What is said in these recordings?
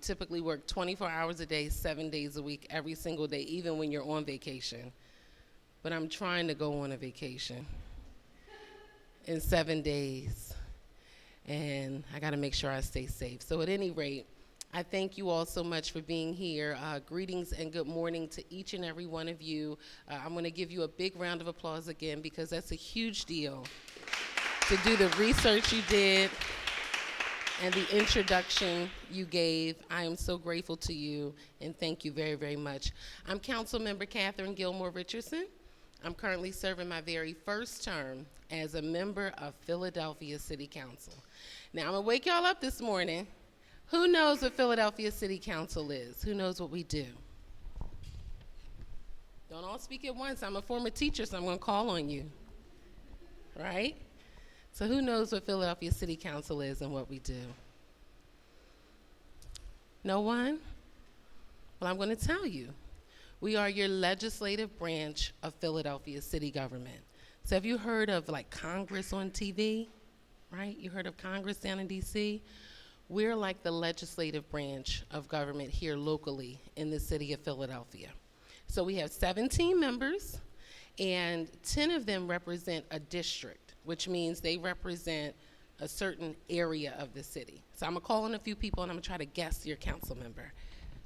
Typically work 24 hours a day, 7 days a week, every single day, even when you're on vacation. But I'm trying to go on a vacation in 7 days, and I got to make sure I stay safe. So at any rate, I thank you all so much for being here. Greetings and good morning to each and every one of you. I'm going to give you a big round of applause again, because that's a huge deal to do the research you did and the introduction you gave. I am so grateful to you, and thank you very, very much. I'm Councilmember Katherine Gilmore Richardson. I'm currently serving my very first term as a member of Philadelphia City Council. Now, I'm going to wake y'all up this morning. Who knows what Philadelphia City Council is? Who knows what we do? Don't all speak at once. I'm a former teacher, so I'm going to call on you, right? So who knows what Philadelphia City Council is and what we do? No one? Well, I'm going to tell you. We are your legislative branch of Philadelphia city government. So have you heard of like Congress on TV, right? You heard of Congress down in DC? We're like the legislative branch of government here locally in the city of Philadelphia. So we have 17 members, and 10 of them represent a district, which means they represent a certain area of the city. So I'm gonna call on a few people, and I'm gonna try to guess your council member.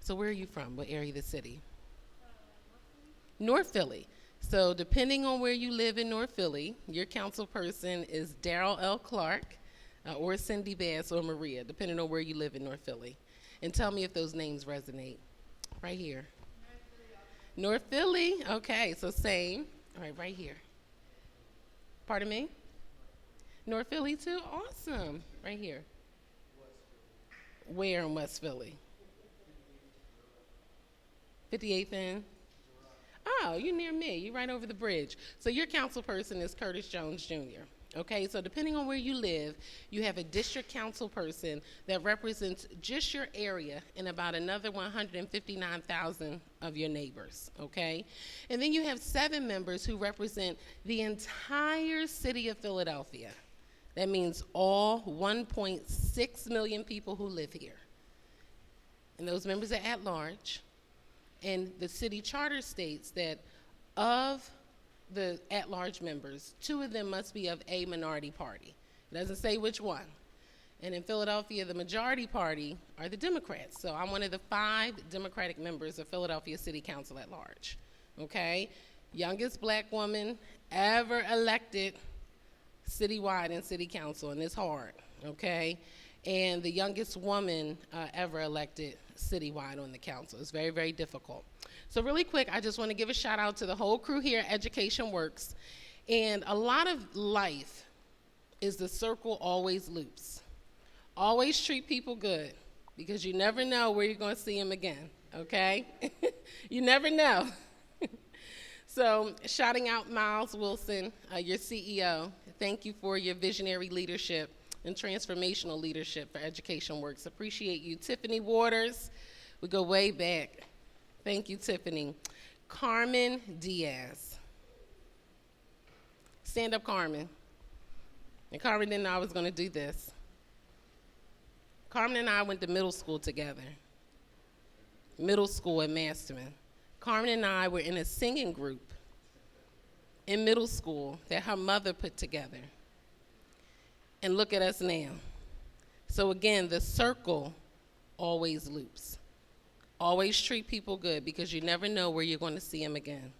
So where are you from? What area of the city? North Philly. So depending on where you live in North Philly, your council person is Darrell L. Clark, or Cindy Bass, or Maria, depending on where you live in North Philly. And tell me if those names resonate. Right here. North Philly, okay, so same. All right, right here. Pardon me? North Philly too? Awesome. Right here. Where in West Philly? 58th and? Oh, you're near me. You're right over the bridge. So your council person is Curtis Jones Jr. Okay, so depending on where you live, you have a district council person that represents just your area and about another 159,000 of your neighbors, okay? And then you have 7 members who represent the entire city of Philadelphia. That means all 1.6 million people who live here. And those members are at large. And the city charter states that of the at-large members, 2 of them must be of a minority party. It doesn't say which one. And in Philadelphia, the majority party are the Democrats. So I'm one of the 5 Democratic members of Philadelphia City Council at large, okay? Youngest black woman ever elected citywide in city council, and it's hard, okay? And the youngest woman ever elected citywide on the council. It's very, very difficult. So really quick, I just want to give a shout out to the whole crew here at EducationWorks. And a lot of life is the circle always loops. Always treat people good, because you never know where you're going to see them again, okay? You never know. So shouting out Miles Wilson, your CEO. Thank you for your visionary leadership and transformational leadership for EducationWorks. Appreciate you. Tiffany Waters, we go way back. Thank you, Tiffany. Carmen Diaz. Stand up, Carmen. And Carmen didn't know I was going to do this. Carmen and I went to middle school together. Middle school at Masterman. Carmen and I were in a singing group in middle school that her mother put together. And look at us now. So again, the circle always loops. Always treat people good, because you never know where you're going to see them again,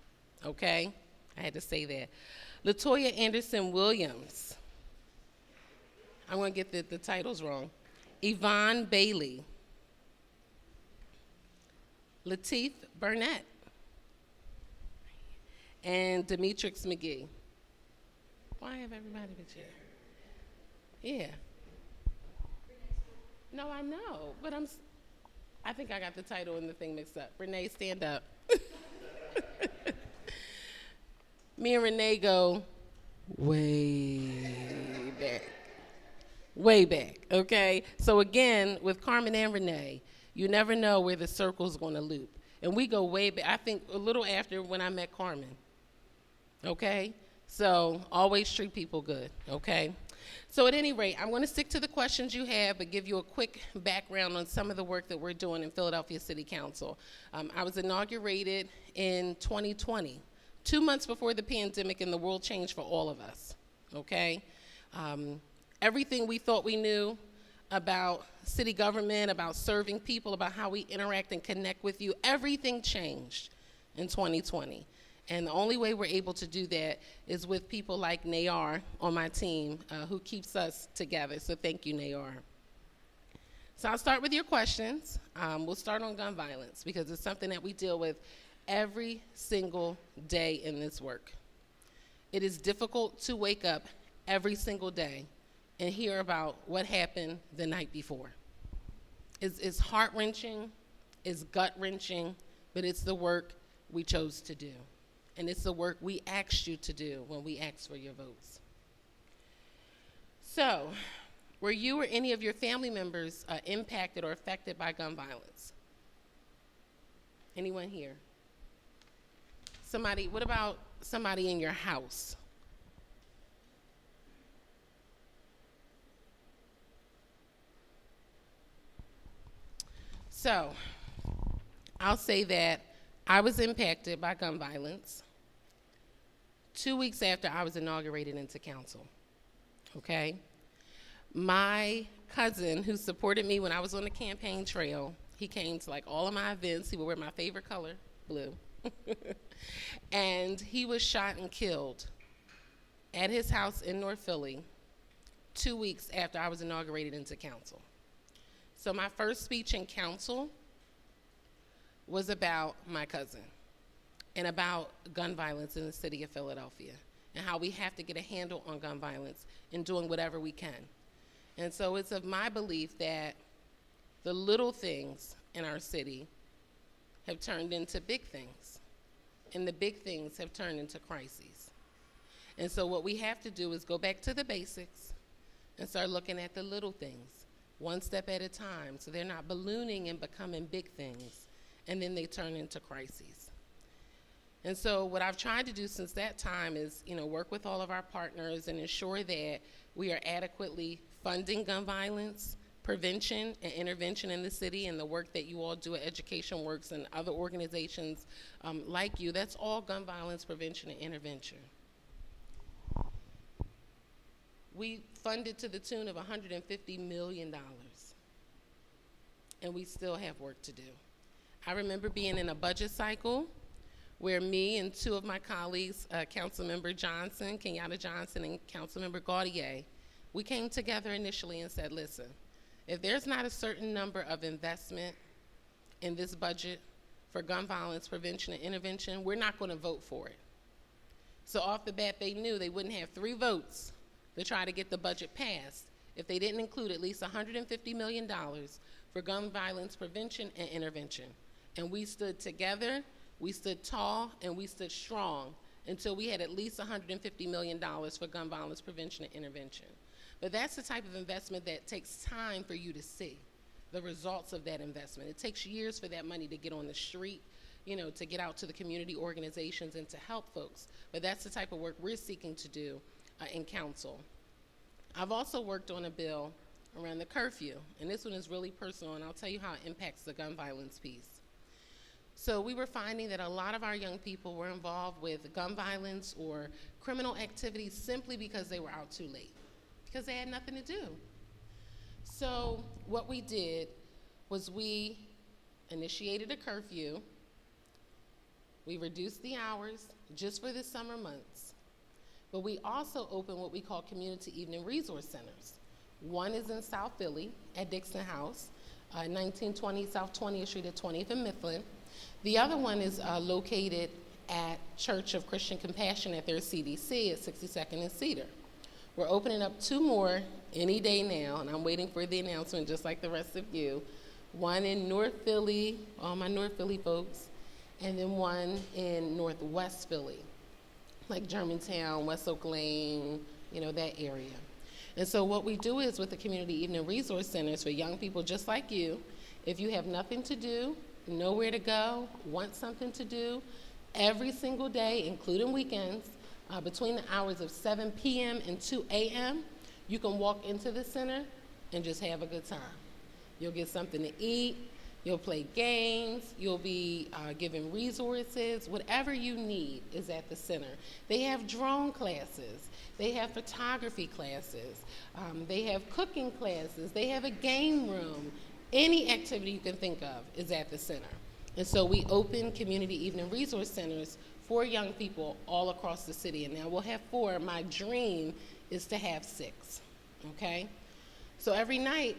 okay? I had to say that. Latoya Anderson Williams. I'm going to get the titles wrong. Yvonne Bailey. Lateef Burnett. And Demetrix McGee. Why have everybody been here? Yeah. No, I know, but I think I got the title and the thing mixed up. Renee, stand up. Me and Renee go way back. Way back, okay? So again, with Carmen and Renee, you never know where the circle's gonna loop. And we go way back, I think a little after when I met Carmen, okay? So always treat people good, okay? So at any rate, I'm going to stick to the questions you have, but give you a quick background on some of the work that we're doing in Philadelphia City Council. I was inaugurated in 2020, 2 months before the pandemic, and the world changed for all of us, okay? Everything we thought we knew about city government, about serving people, about how we interact and connect with you, everything changed in 2020. And the only way we're able to do that is with people like Nayar on my team, who keeps us together. So thank you, Nayar. So I'll start with your questions. We'll start on gun violence because it's something that we deal with every single day in this work. It is difficult to wake up every single day and hear about what happened the night before. It's heart-wrenching, it's gut-wrenching, but it's the work we chose to do. And it's the work we asked you to do when we asked for your votes. So, were you or any of your family members impacted or affected by gun violence? Anyone here? Somebody, what about somebody in your house? So, I'll say that I was impacted by gun violence 2 weeks after I was inaugurated into council, okay? My cousin, who supported me when I was on the campaign trail, he came to like all of my events. He would wear my favorite color, blue. And he was shot and killed at his house in North Philly 2 weeks after I was inaugurated into council. So my first speech in council was about my cousin and about gun violence in the city of Philadelphia and how we have to get a handle on gun violence and doing whatever we can. And so it's of my belief that the little things in our city have turned into big things, and the big things have turned into crises. And so what we have to do is go back to the basics and start looking at the little things, one step at a time, so they're not ballooning and becoming big things, and then they turn into crises. And so what I've tried to do since that time is, work with all of our partners and ensure that we are adequately funding gun violence, prevention, and intervention in the city, and the work that you all do at EducationWorks and other organizations like you. That's all gun violence prevention and intervention. We funded to the tune of $150 million, and we still have work to do. I remember being in a budget cycle where me and two of my colleagues, Councilmember Johnson, Kenyatta Johnson, and Councilmember Gaudier, we came together initially and said, listen, if there's not a certain number of investment in this budget for gun violence prevention and intervention, we're not going to vote for it. So off the bat, they knew they wouldn't have 3 votes to try to get the budget passed if they didn't include at least $150 million for gun violence prevention and intervention. And we stood together, we stood tall, and we stood strong until we had at least $150 million for gun violence prevention and intervention. But that's the type of investment that takes time for you to see the results of that investment. It takes years for that money to get on the street, to get out to the community organizations and to help folks. But that's the type of work we're seeking to do in council. I've also worked on a bill around the curfew, and this one is really personal, and I'll tell you how it impacts the gun violence piece. So we were finding that a lot of our young people were involved with gun violence or criminal activities simply because they were out too late, because they had nothing to do. So what we did was we initiated a curfew. We reduced the hours just for the summer months. But we also opened what we call community evening resource centers. One is in South Philly at Dixon House, 1920 South 20th Street at 20th and Mifflin. The other one is located at Church of Christian Compassion at their CDC at 62nd and Cedar. We're opening up 2 more any day now, and I'm waiting for the announcement just like the rest of you. One in North Philly, all my North Philly folks, and then one in Northwest Philly, like Germantown, West Oak Lane, that area. And so what we do is with the community evening resource centers for young people just like you, if you have nothing to do, nowhere to go, want something to do, every single day, including weekends, between the hours of 7 p.m. and 2 a.m., You can walk into the center and just have a good time. You'll get something to eat, you'll play games, you'll be given resources. Whatever you need is at the center. They have drone classes, they have photography classes, they have cooking classes, they have a game room. Any activity you can think of is at the center. And so we open community evening resource centers for young people all across the city. And now we'll have 4. My dream is to have 6, okay? So every night,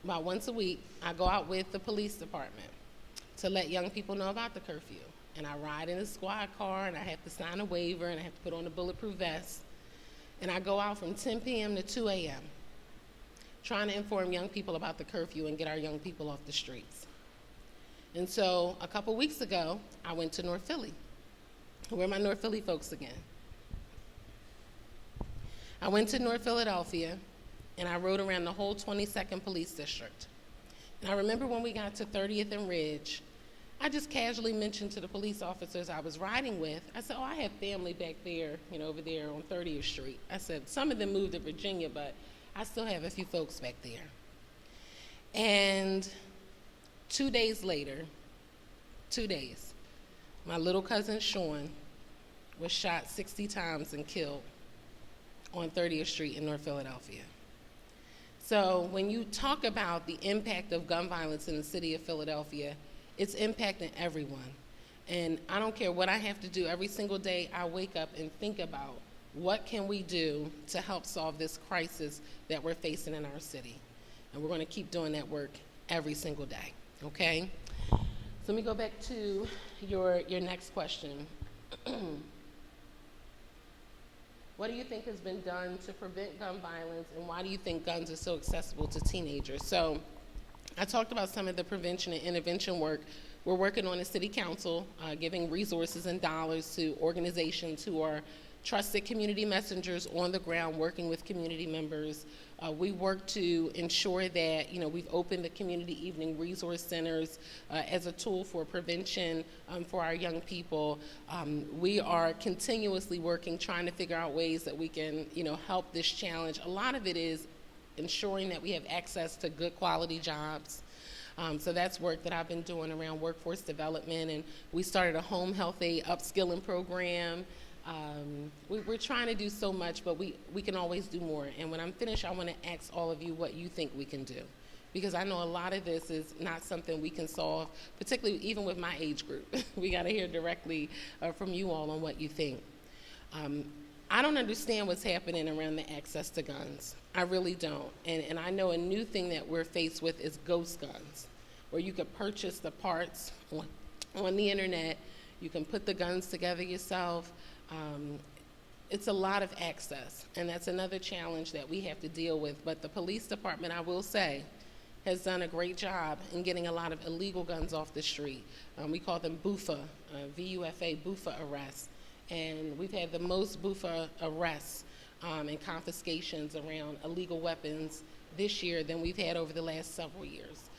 about once a week, I go out with the police department to let young people know about the curfew. And I ride in a squad car, and I have to sign a waiver, and I have to put on a bulletproof vest. And I go out from 10 p.m. to 2 a.m. trying to inform young people about the curfew and get our young people off the streets. And so a couple weeks ago, I went to North Philly. Where are my North Philly folks again? I went to North Philadelphia, and I rode around the whole 22nd Police District. And I remember when we got to 30th and Ridge, I just casually mentioned to the police officers I was riding with, I said, oh, I have family back there, over there on 30th Street. I said, some of them moved to Virginia, but I still have a few folks back there. And 2 days later, 2 days, my little cousin Sean was shot 60 times and killed on 30th Street in North Philadelphia. So when you talk about the impact of gun violence in the city of Philadelphia, it's impacting everyone. And I don't care what I have to do. Every single day I wake up and think about what can we do to help solve this crisis that we're facing in our city. And we're going to keep doing that work every single day, okay? So let me go back to your next question. What do you think has been done to prevent gun violence, and why do you think guns are so accessible to teenagers? So I talked about some of the prevention and intervention work we're working on as City Council, giving resources and dollars to organizations who are trusted community messengers on the ground working with community members. We work to ensure that we've opened the community evening resource centers as a tool for prevention for our young people. We are continuously working, trying to figure out ways that we can help this challenge. A lot of it is ensuring that we have access to good quality jobs. So that's work that I've been doing around workforce development, and we started a home health aid upskilling program. We're trying to do so much, but we can always do more. And when I'm finished, I want to ask all of you what you think we can do. Because I know a lot of this is not something we can solve, particularly even with my age group. We got to hear directly from you all on what you think. I don't understand what's happening around the access to guns. I really don't. And I know a new thing that we're faced with is ghost guns, where you could purchase the parts on the internet. You can put the guns together yourself. It's a lot of access, and that's another challenge that we have to deal with. But the police department, I will say, has done a great job in getting a lot of illegal guns off the street. We call them BUFA, V-U-F-A, BUFA arrests. And we've had the most BUFA arrests and confiscations around illegal weapons this year than we've had over the last several years.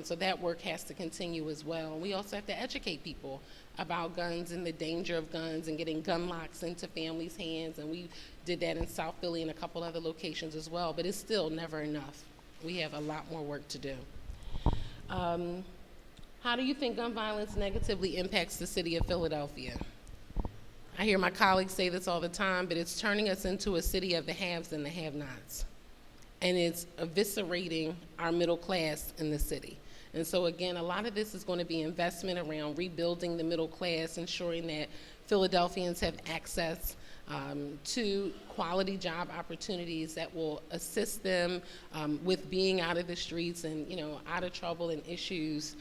So that work has to continue as well. And we also have to educate people about guns and the danger of guns and getting gun locks into families' hands. And we did that in South Philly and a couple other locations as well. But it's still never enough. We have a lot more work to do. How do you think gun violence negatively impacts the city of Philadelphia? I hear my colleagues say this all the time, but it's turning us into a city of the haves and the have-nots. And it's eviscerating our middle class in the city. And so again, a lot of this is going to be investment around rebuilding the middle class, ensuring that Philadelphians have access to quality job opportunities that will assist them with being out of the streets and out of trouble and issues.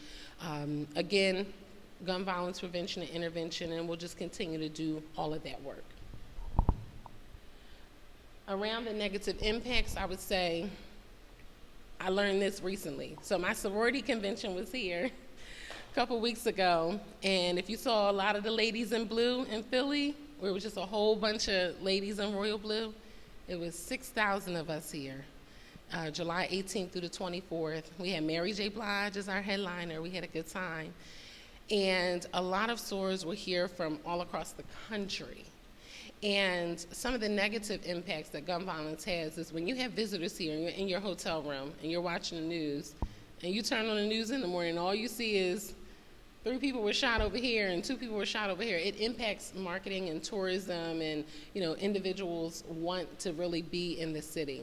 Again, gun violence prevention and intervention, and we'll just continue to do all of that work. Around the negative impacts, I would say, I learned this recently. So my sorority convention was here a couple weeks ago, and if you saw a lot of the ladies in blue in Philly, where it was just a whole bunch of ladies in royal blue, it was 6,000 of us here, July 18th through the 24th. We had Mary J. Blige as our headliner. We had a good time. And a lot of sorors were here from all across the country. And some of the negative impacts that gun violence has is when you have visitors here and you're in your hotel room and you're watching the news and you turn on the news in the morning and all you see is 3 people were shot over here and 2 people were shot over here. It impacts marketing and tourism, and individuals want to really be in the city.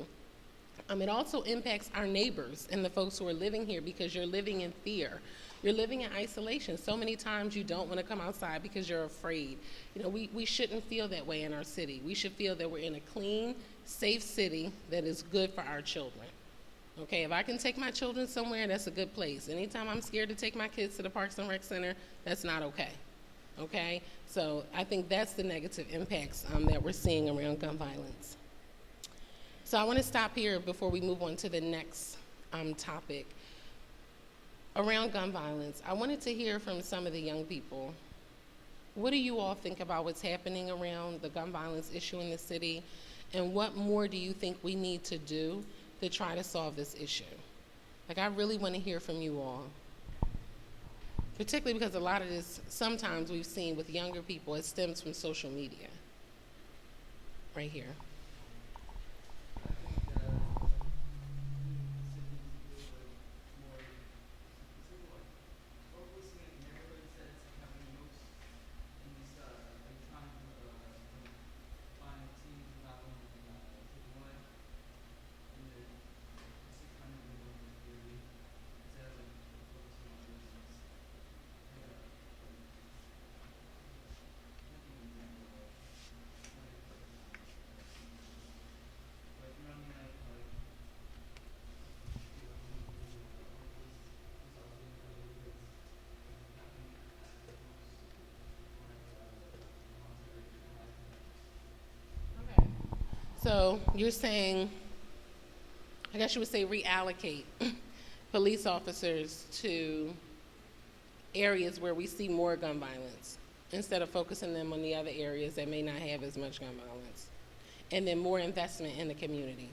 It also impacts our neighbors and the folks who are living here because you're living in fear. You're living in isolation. So many times you don't want to come outside because you're afraid. We shouldn't feel that way in our city. We should feel that we're in a clean, safe city that is good for our children. Okay, if I can take my children somewhere, that's a good place. Anytime I'm scared to take my kids to the Parks and Rec Center, that's not okay. Okay, so I think that's the negative impacts that we're seeing around gun violence. So I want to stop here before we move on to the next topic. Around gun violence, I wanted to hear from some of the young people. What do you all think about what's happening around the gun violence issue in the city? And what more do you think we need to do to try to solve this issue? I really want to hear from you all. Particularly because a lot of this, sometimes we've seen with younger people, it stems from social media. Right here. So you're saying, I guess you would say reallocate police officers to areas where we see more gun violence instead of focusing them on the other areas that may not have as much gun violence. And then more investment in the community.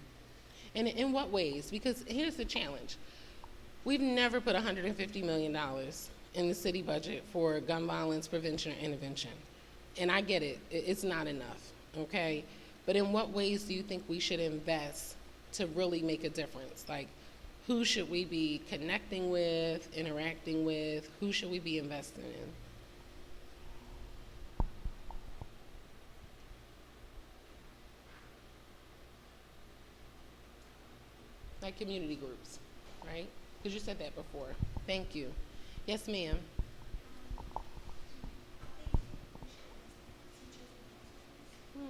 And in what ways? Because here's the challenge. We've never put $150 million in the city budget for gun violence prevention or intervention. And I get it, it's not enough, okay? But in what ways do you think we should invest to really make a difference? Like, who should we be connecting with, interacting with? Who should we be investing in? Like community groups, right? Because you said that before. Thank you. Yes, ma'am. Hmm.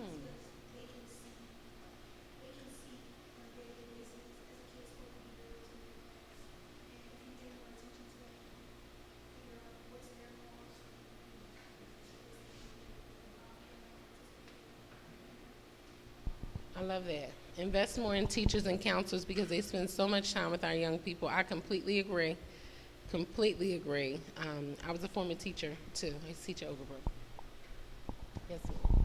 I love that. Invest more in teachers and counselors because they spend so much time with our young people. I completely agree. Completely agree. I was a former teacher too. I used to teach at Overbrook. Yes, ma'am.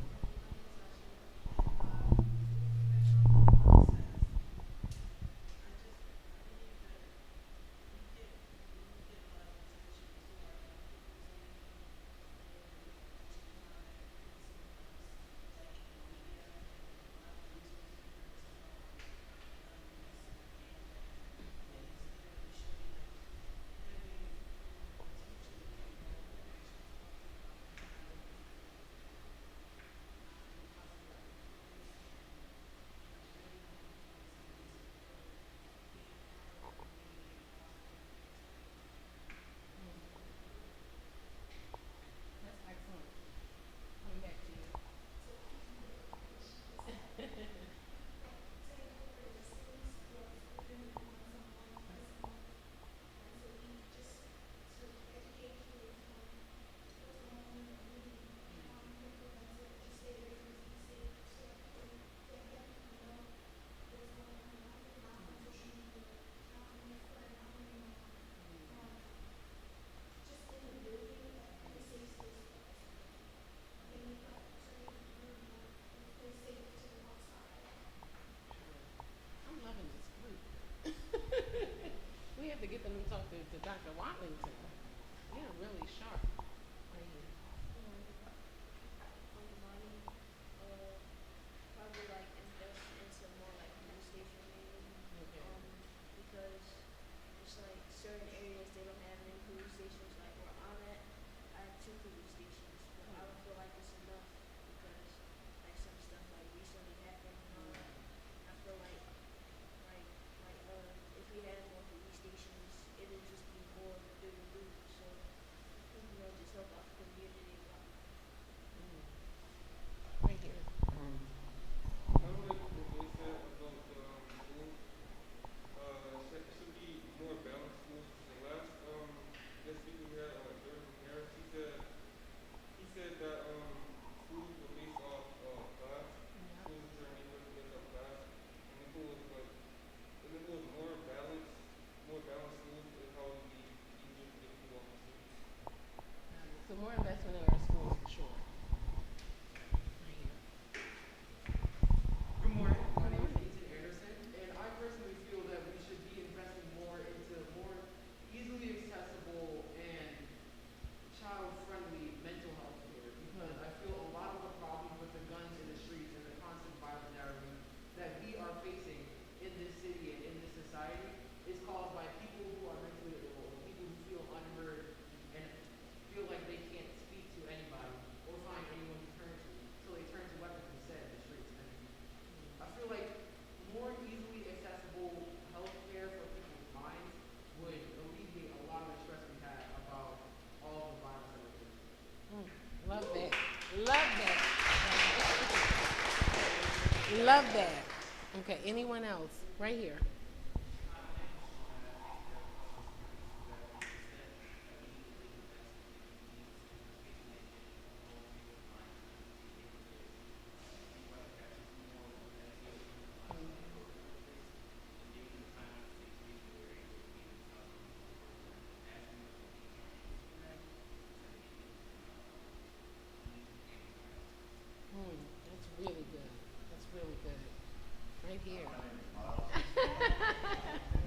That's excellent. Coming back to you. I'm loving this group. We have to get them to talk to Dr. Watlington. They're really sharp right here. more investment in our schools for sure. Right here. Good morning. My name is Anderson, and I personally feel that we should be investing more into more easily accessible and child-friendly mental health care because I feel a lot of the problems with the guns in the streets and the constant violent narrative that we are facing in this city and in this society is caused by people who are mentally ill or people who feel unheard and feel like they can't speak to anybody or find anyone to turn to, so they turn to weapons instead in the streets. And I feel like more easily accessible health care for people's minds would alleviate a lot of the stress we have about all of the violence that we're facing. Love that. Love that. Love that. Okay, anyone else? Right here. That's really good. That's really good. Right here. And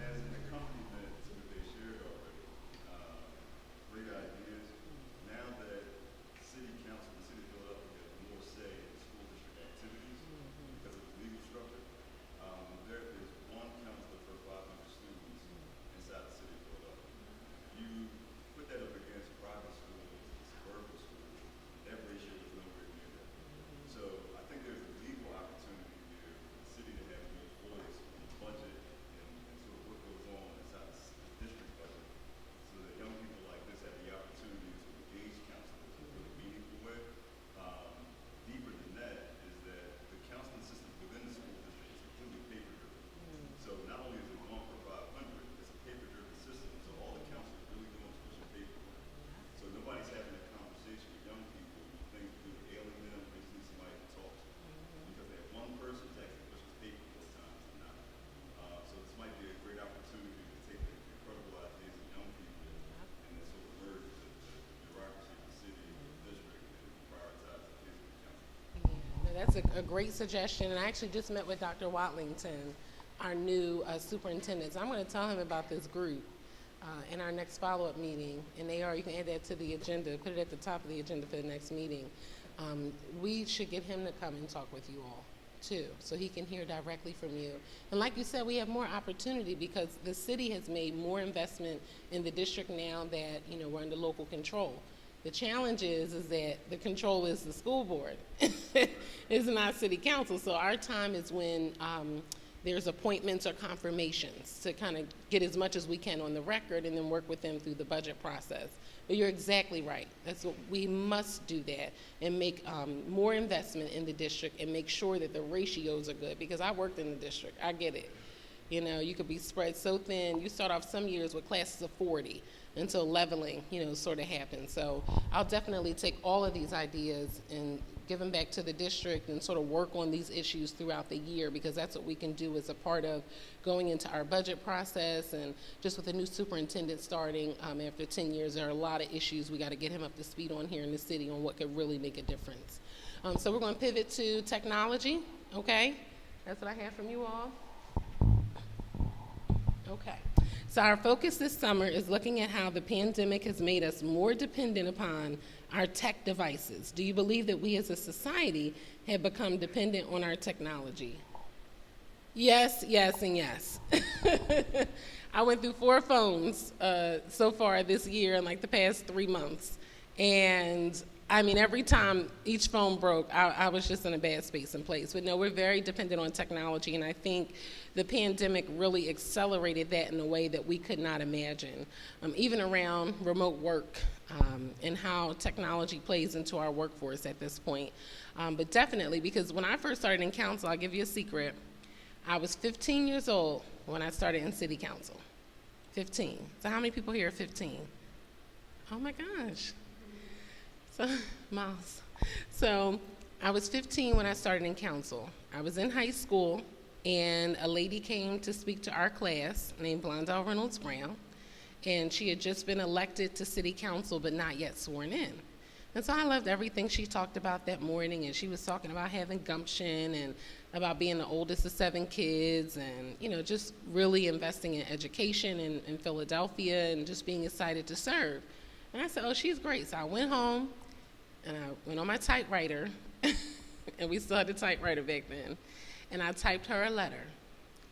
as an accompaniment to what they shared already, great ideas. Now that city council, the city of Philadelphia has more say in school district activities because of the legal structure, there is one counselor per 500 students inside the city of Philadelphia. If you put that up against private schools, suburban schools, that ratio is nowhere near that. So I think there's a legal opportunity here for the city to have more voice in the budget and sort of what goes on inside the district budget so that young people like this have the opportunity to engage counselors in a really meaningful way. Deeper than that is that the counseling system within the school district is completely paper-driven. So not only is it 1 per 500, it's a paper-driven system, so all the counselors really doing is pushing paperwork. So nobody's having a conversation with young people when things are ailing them, they just need somebody to talk to. Because they have one person who's actually pushing paper most times than not. So this might be a great opportunity to take the incredible ideas of young people and then sort of merge the bureaucracy of the city and the district and prioritize the kids with counseling. Yeah, no, that's a great suggestion. And I actually just met with Dr. Watlington, our new superintendent. So I'm going to tell him about this group in our next follow-up meeting. And you can add that to the agenda, put it at the top of the agenda for the next meeting. We should get him to come and talk with you all too, so he can hear directly from you. And like you said, we have more opportunity because the city has made more investment in the district now that we're under local control. The challenge is that the control is the school board. It's not city council. So our time is when there's appointments or confirmations to kind of get as much as we can on the record and then work with them through the budget process. But you're exactly right. That's what we must do, that and make more investment in the district and make sure that the ratios are good, because I worked in the district. I get it. You could be spread so thin. You start off some years with classes of 40 until leveling, sort of happens. So I'll definitely take all of these ideas and give them back to the district and sort of work on these issues throughout the year, because that's what we can do as a part of going into our budget process. And just with a new superintendent starting after 10 years, there are a lot of issues we got to get him up to speed on here in the city on what could really make a difference. So we're going to pivot to technology, okay? That's what I have from you all. Okay. So our focus this summer is looking at how the pandemic has made us more dependent upon our tech devices. Do you believe that we as a society have become dependent on our technology? Yes, yes, and yes. I went through 4 phones so far this year in like the past 3 months. And I mean, every time each phone broke, I was just in a bad space and place. But no, we're very dependent on technology, and I think the pandemic really accelerated that in a way that we could not imagine, even around remote work and how technology plays into our workforce at this point. But definitely, because when I first started in council, I'll give you a secret, I was 15 years old when I started in city council. 15. So how many people here are 15? Oh my gosh. So, Miles. So I was 15 when I started in council. I was in high school, and a lady came to speak to our class named Blondell Reynolds Brown, and she had just been elected to city council but not yet sworn in. And so I loved everything she talked about that morning, and she was talking about having gumption and about being the oldest of 7 kids and, just really investing in education in Philadelphia and just being excited to serve. And I said, oh, she's great. So I went home and I went on my typewriter, and we still had the typewriter back then, and I typed her a letter.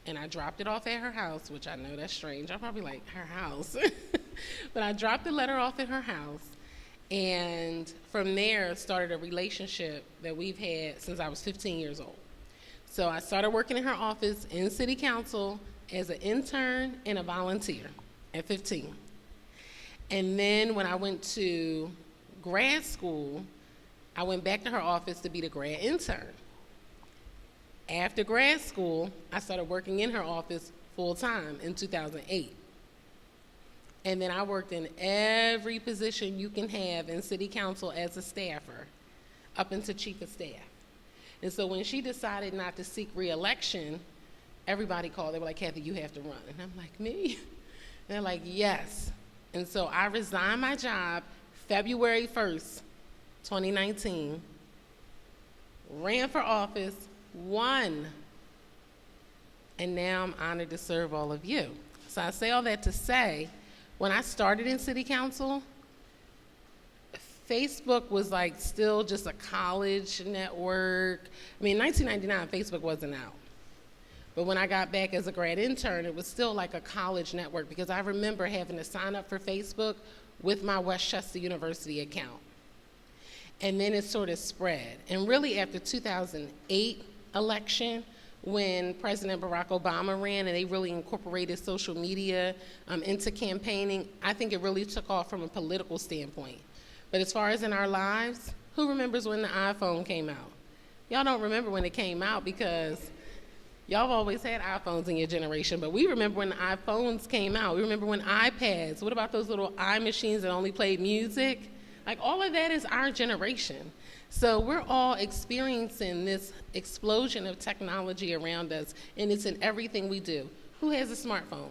And I dropped it off at her house, which I know that's strange. I'm probably like, her house. But I dropped the letter off at her house. And from there started a relationship that we've had since I was 15 years old. So I started working in her office in city council as an intern and a volunteer at 15. And then when I went to grad school, I went back to her office to be the grad intern. After grad school, I started working in her office full-time in 2008. And then I worked in every position you can have in city council as a staffer, up into chief of staff. And so when she decided not to seek re-election, everybody called. They were like, Kathy, you have to run. And I'm like, me? And they're like, yes. And so I resigned my job February 1st, 2019, ran for office, won, and now I'm honored to serve all of you. So I say all that to say, when I started in city council, Facebook was like still just a college network. I mean, in 1999, Facebook wasn't out. But when I got back as a grad intern, it was still like a college network because I remember having to sign up for Facebook with my Westchester University account. And then it sort of spread. And really after 2008 election, when President Barack Obama ran and they really incorporated social media into campaigning, I think it really took off from a political standpoint. But as far as in our lives, who remembers when the iPhone came out? Y'all don't remember when it came out because y'all have always had iPhones in your generation, but we remember when the iPhones came out. We remember when iPads. What about those little iMachines that only played music? Like all of that is our generation. So we're all experiencing this explosion of technology around us, and it's in everything we do. Who has a smartphone?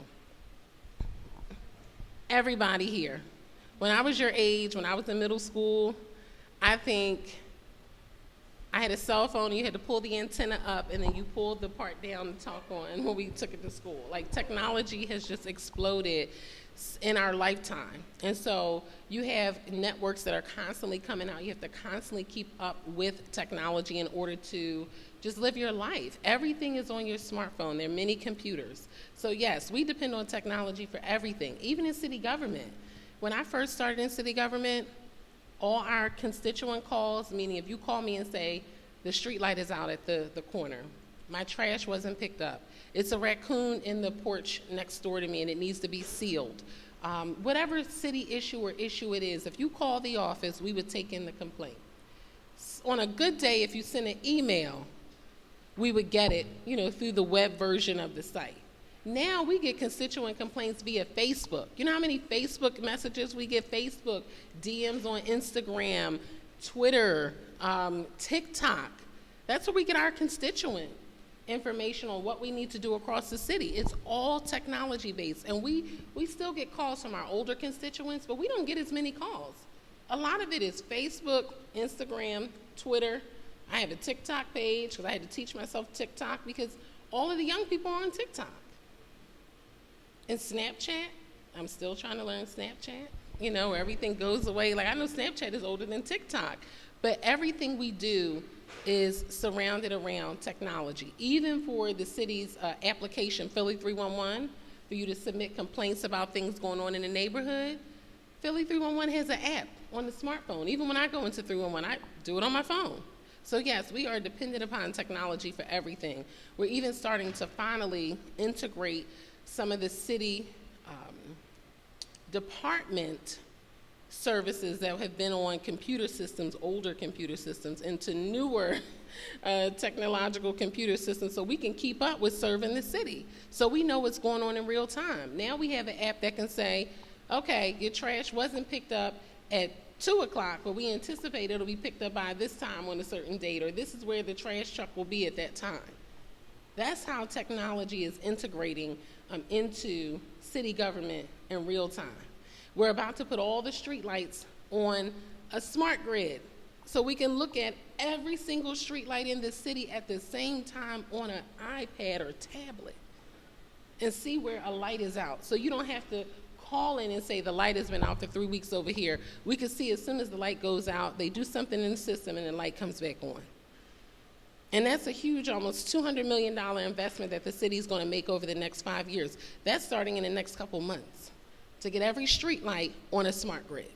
Everybody here. When I was your age, when I was in middle school, I think I had a cell phone, and you had to pull the antenna up, and then you pulled the part down to talk on when we took it to school. Like, technology has just exploded in our lifetime. And so you have networks that are constantly coming out. You have to constantly keep up with technology in order to just live your life. Everything is on your smartphone. There are many computers. So yes, we depend on technology for everything, even in city government. When I first started in city government, all our constituent calls, meaning if you call me and say, the street light is out at the corner, my trash wasn't picked up, it's a raccoon in the porch next door to me and it needs to be sealed. Whatever city issue or issue it is, if you call the office, we would take in the complaint. On a good day, if you send an email, we would get it, through the web version of the site. Now we get constituent complaints via Facebook. You know how many Facebook messages we get? Facebook, DMs on Instagram, Twitter, TikTok. That's where we get our constituent information on what we need to do across the city. It's all technology based, and we still get calls from our older constituents, but we don't get as many calls. A lot of it is Facebook, Instagram, Twitter. I have a TikTok page because I had to teach myself TikTok because all of the young people are on TikTok. And Snapchat, I'm still trying to learn Snapchat, where everything goes away. Like, I know Snapchat is older than TikTok, but everything we do is surrounded around technology. Even for the city's application, Philly 311, for you to submit complaints about things going on in the neighborhood, Philly 311 has an app on the smartphone. Even when I go into 311, I do it on my phone. So yes, we are dependent upon technology for everything. We're even starting to finally integrate some of the city department services that have been on computer systems, older computer systems, into newer technological computer systems so we can keep up with serving the city. So we know what's going on in real time. Now we have an app that can say, okay, your trash wasn't picked up at 2 o'clock, but we anticipate it'll be picked up by this time on a certain date, or this is where the trash truck will be at that time. That's how technology is integrating into city government in real time. We're about to put all the street lights on a smart grid, so we can look at every single street light in the city at the same time on an iPad or tablet and see where a light is out. So you don't have to call in and say the light has been out for 3 weeks over here. We can see as soon as the light goes out, they do something in the system and the light comes back on. And that's a huge, almost $200 million investment that the city is going to make over the next 5 years. That's starting in the next couple months to get every street light on a smart grid.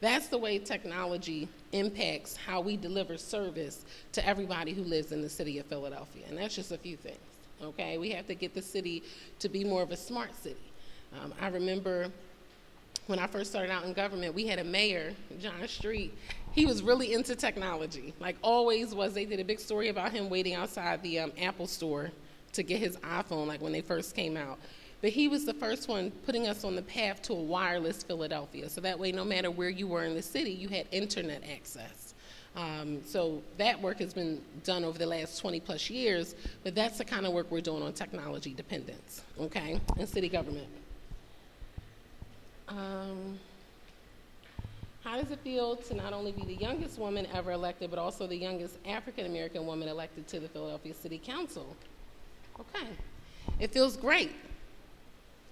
That's the way technology impacts how we deliver service to everybody who lives in the city of Philadelphia. And that's just a few things, okay? We have to get the city to be more of a smart city. I remember when I first started out in government, we had a mayor, John Street. He was really into technology, like always was. They did a big story about him waiting outside the Apple store to get his iPhone, like when they first came out. But he was the first one putting us on the path to a wireless Philadelphia. So that way, no matter where you were in the city, you had internet access. So that work has been done over the last 20 plus years, but that's the kind of work we're doing on technology dependence, okay, in city government. How does it feel to not only be the youngest woman ever elected, but also the youngest African-American woman elected to the Philadelphia City Council? Okay, it feels great.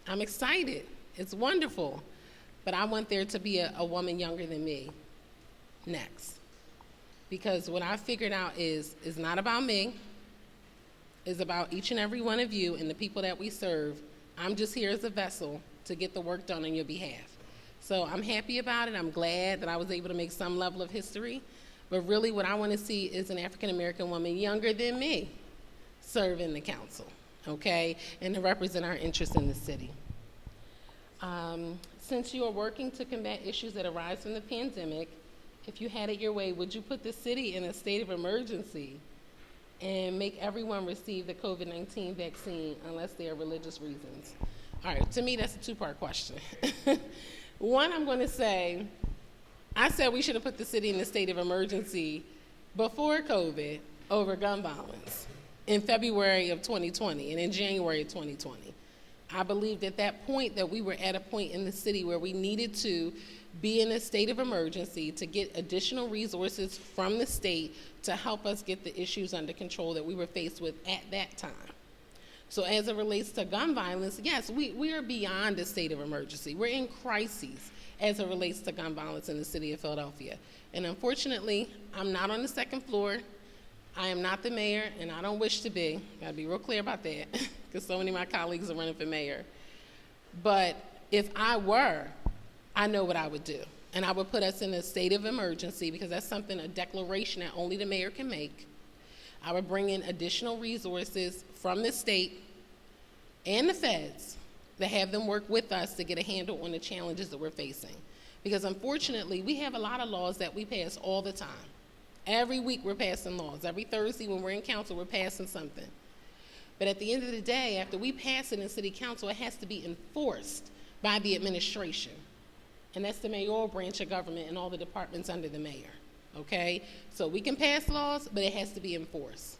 I'm excited. It's wonderful. But I want there to be a woman younger than me next. Because what I figured out is not about me. It's about each and every one of you and the people that we serve. I'm just here as a vessel to get the work done on your behalf. So I'm happy about it. I'm glad that I was able to make some level of history. But really what I want to see is an African-American woman younger than me serve in the council, okay, and to represent our interests in the city. Since you are working to combat issues that arise from the pandemic, if you had it your way, would you put the city in a state of emergency and make everyone receive the COVID-19 vaccine unless there are religious reasons? All right, to me, that's a two-part question. One, I'm going to say, I said we should have put the city in a state of emergency before COVID over gun violence in February of 2020 and in January of 2020. I believed at that point that we were at a point in the city where we needed to be in a state of emergency to get additional resources from the state to help us get the issues under control that we were faced with at that time. So as it relates to gun violence, yes, we are beyond a state of emergency. We're in crises as it relates to gun violence in the city of Philadelphia. And unfortunately, I'm not on the second floor. I am not the mayor, and I don't wish to be. Gotta be real clear about that, because so many of my colleagues are running for mayor. But if I were, I know what I would do. And I would put us in a state of emergency, because that's something, a declaration that only the mayor can make. I would bring in additional resources from the state and the feds to have them work with us to get a handle on the challenges that we're facing. Because unfortunately, we have a lot of laws that we pass all the time. Every week we're passing laws. Every Thursday when we're in council, we're passing something. But at the end of the day, after we pass it in city council, it has to be enforced by the administration. And that's the mayoral branch of government and all the departments under the mayor, okay? So we can pass laws, but it has to be enforced.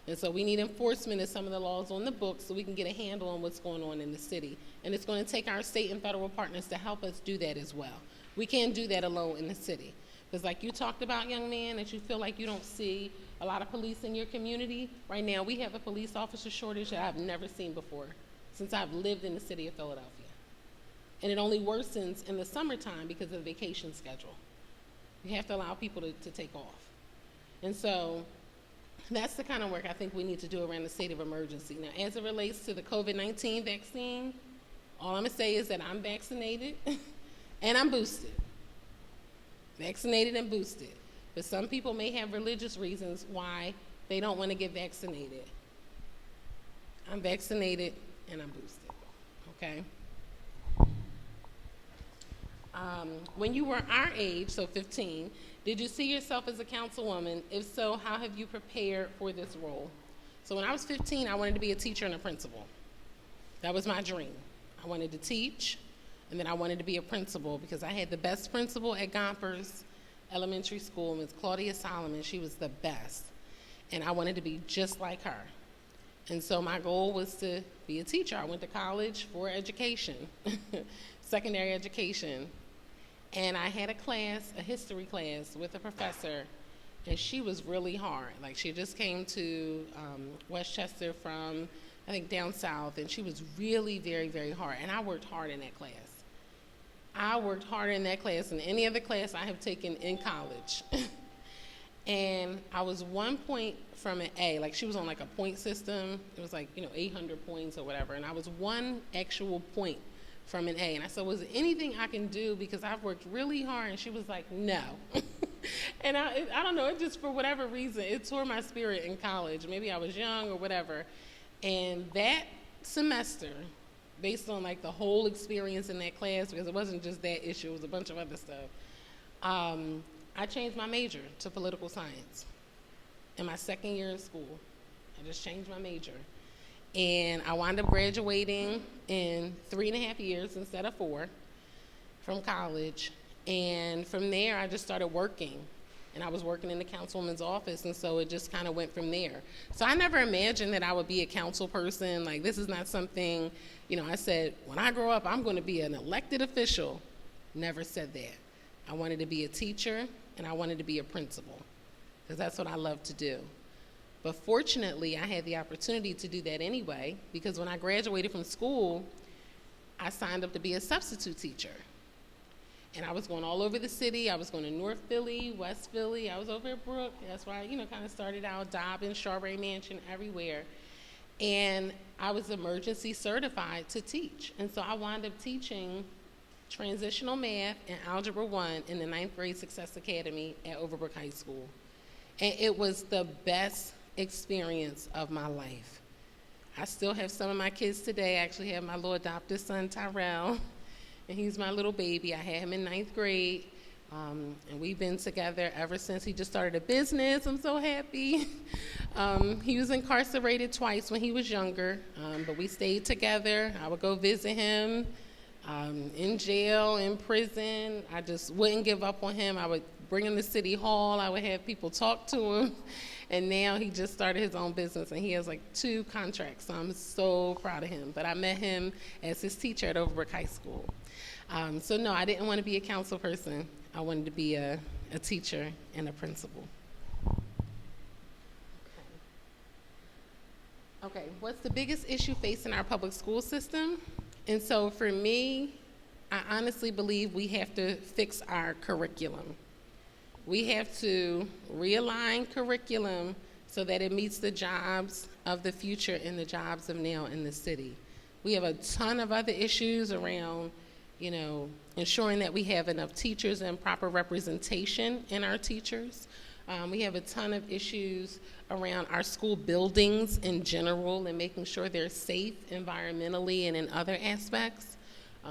And so we need enforcement of some of the laws on the books so we can get a handle on what's going on in the city. And it's going to take our state and federal partners to help us do that as well. We can't do that alone in the city. Because like you talked about, young man, that you feel like you don't see a lot of police in your community. Right now, we have a police officer shortage that I've never seen before since I've lived in the city of Philadelphia. And it only worsens in the summertime because of the vacation schedule. You have to allow people to take off. And so that's the kind of work I think we need to do around the state of emergency. Now, as it relates to the COVID-19 vaccine, all I'm going to say is that I'm vaccinated and I'm boosted. Vaccinated and boosted. But some people may have religious reasons why they don't want to get vaccinated. I'm vaccinated and I'm boosted, okay? When you were our age, so 15, did you see yourself as a councilwoman? If so, how have you prepared for this role? So when I was 15, I wanted to be a teacher and a principal. That was my dream. I wanted to teach, and then I wanted to be a principal because I had the best principal at Gompers Elementary School, Ms. Claudia Solomon. She was the best, and I wanted to be just like her. And so my goal was to be a teacher. I went to college for education, secondary education, And I had a class, a history class with a professor, and she was really hard. Like, she just came to Westchester from, I think, down south, and she was really very, very hard. And I worked hard in that class. I worked harder in that class than any other class I have taken in college. And I was 1 point from an A. Like, she was on like a point system. It was like, 800 points or whatever. And I was 1 actual point from an A. And I said, was there anything I can do, because I've worked really hard? And she was like, no. And I don't know, it just, for whatever reason, it tore my spirit in college. Maybe I was young or whatever. And that semester, based on like the whole experience in that class, because it wasn't just that issue, it was a bunch of other stuff, I changed my major to political science. In my second year in school, I just changed my major. And I wound up graduating in 3.5 years instead of 4 from college. And from there, I just started working. And I was working in the councilwoman's office, and so it just kind of went from there. So I never imagined that I would be a council person. Like, this is not something, I said, when I grow up, I'm going to be an elected official. Never said that. I wanted to be a teacher, and I wanted to be a principal, because that's what I love to do. But fortunately, I had the opportunity to do that anyway, because when I graduated from school, I signed up to be a substitute teacher. And I was going all over the city. I was going to North Philly, West Philly. I was over at Brook. That's where I, kind of started out, Dobbin, Strawberry Mansion, everywhere. And I was emergency certified to teach. And so I wound up teaching transitional math and Algebra 1 in the 9th grade Success Academy at Overbrook High School. And it was the best experience of my life. I still have some of my kids today. I actually have my little adopted son, Tyrell. And he's my little baby. I had him in 9th grade, and we've been together ever since. He just started a business. I'm so happy. He was incarcerated twice when he was younger, but we stayed together. I would go visit him in jail, in prison. I just wouldn't give up on him. I would bring him to City Hall. I would have people talk to him. And now he just started his own business, and he has like 2 contracts, so I'm so proud of him. But I met him as his teacher at Overbrook High School. So no, I didn't want to be a council person. I wanted to be a teacher and a principal. Okay, what's the biggest issue facing our public school system? And so for me, I honestly believe we have to fix our curriculum. We have to realign curriculum so that it meets the jobs of the future and the jobs of now in the city. We have a ton of other issues around ensuring that we have enough teachers and proper representation in our teachers. We have a ton of issues around our school buildings in general and making sure they're safe environmentally and in other aspects.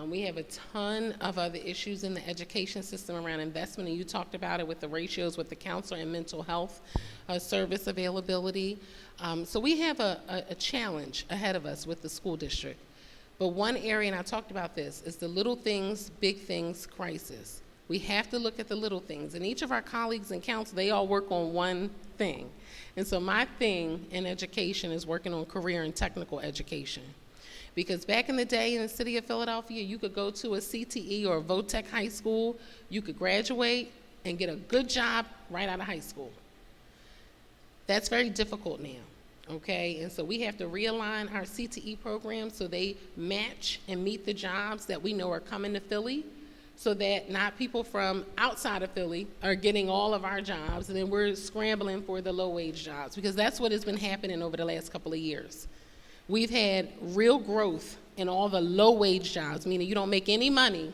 We have a ton of other issues in the education system around investment, and you talked about it with the ratios with the counselor and mental health service availability. So we have a challenge ahead of us with the school district. But one area, and I talked about this, is the little things, big things crisis. We have to look at the little things. And each of our colleagues in council, they all work on one thing. And so my thing in education is working on career and technical education. Because back in the day in the city of Philadelphia, you could go to a CTE or a VOTEC high school, you could graduate and get a good job right out of high school. That's very difficult now. Okay, and so we have to realign our CTE programs so they match and meet the jobs that we know are coming to Philly, so that not people from outside of Philly are getting all of our jobs, and then we're scrambling for the low-wage jobs, because that's what has been happening over the last couple of years. We've had real growth in all the low-wage jobs, meaning you don't make any money,